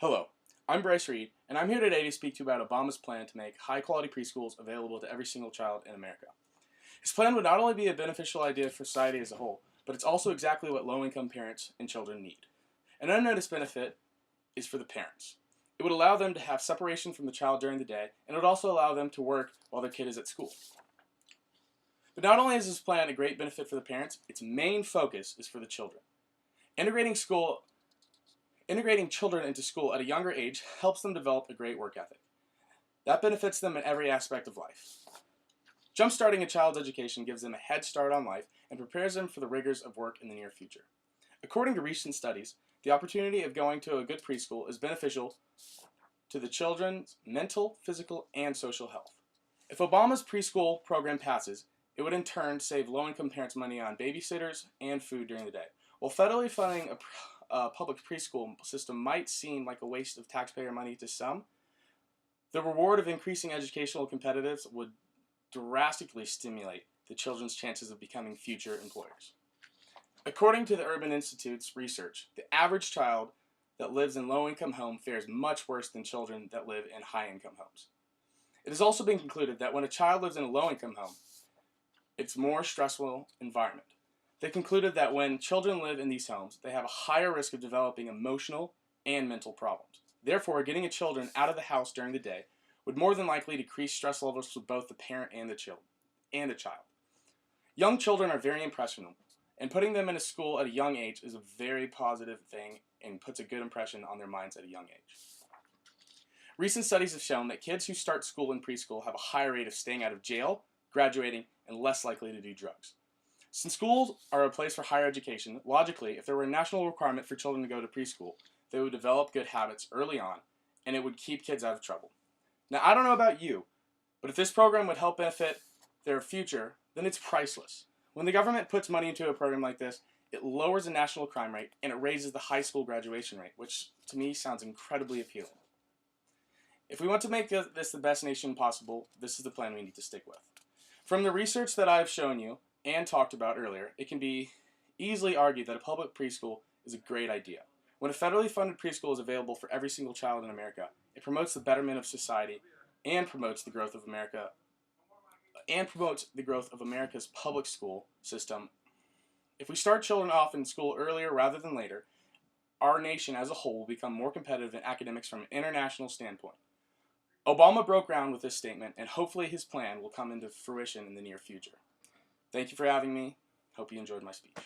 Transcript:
Hello, I'm Bryce Reed, and I'm here today to speak to you about Obama's plan to make high-quality preschools available to every single child in America. His plan would not only be a beneficial idea for society as a whole, but it's also exactly what low-income parents and children need. An unnoticed benefit is for the parents. It would allow them to have separation from the child during the day, and it would also allow them to work while their kid is at school. But not only is this plan a great benefit for the parents, its main focus is for the children. Integrating children into school at a younger age helps them develop a great work ethic. That benefits them in every aspect of life. Jumpstarting a child's education gives them a head start on life and prepares them for the rigors of work in the near future. According to recent studies, the opportunity of going to a good preschool is beneficial to the children's mental, physical, and social health. If Obama's preschool program passes, it would in turn save low-income parents money on babysitters and food during the day. While federally funding a public preschool system might seem like a waste of taxpayer money to some, the reward of increasing educational competitiveness would drastically stimulate the children's chances of becoming future employers. According to the Urban Institute's research, the average child that lives in low-income home fares much worse than children that live in high-income homes. It has also been concluded that when a child lives in a low-income home, it's a more stressful environment. They concluded that when children live in these homes, they have a higher risk of developing emotional and mental problems. Therefore, getting children out of the house during the day would more than likely decrease stress levels for both the parent and the child. Young children are very impressionable, and putting them in a school at a young age is a very positive thing and puts a good impression on their minds at a young age. Recent studies have shown that kids who start school in preschool have a higher rate of staying out of jail, graduating, and less likely to do drugs. Since schools are a place for higher education, logically, if there were a national requirement for children to go to preschool, they would develop good habits early on, and it would keep kids out of trouble. Now, I don't know about you, but if this program would help benefit their future, then it's priceless. When the government puts money into a program like this, it lowers the national crime rate, and it raises the high school graduation rate, which to me sounds incredibly appealing. If we want to make this the best nation possible, this is the plan we need to stick with. From the research that I've shown you and talked about earlier, it can be easily argued that a public preschool is a great idea. When a federally funded preschool is available for every single child in America, it promotes the betterment of society and promotes the growth of America's public school system. If we start children off in school earlier rather than later, our nation as a whole will become more competitive in academics from an international standpoint. Obama broke ground with this statement, and hopefully his plan will come into fruition in the near future. Thank you for having me. Hope you enjoyed my speech.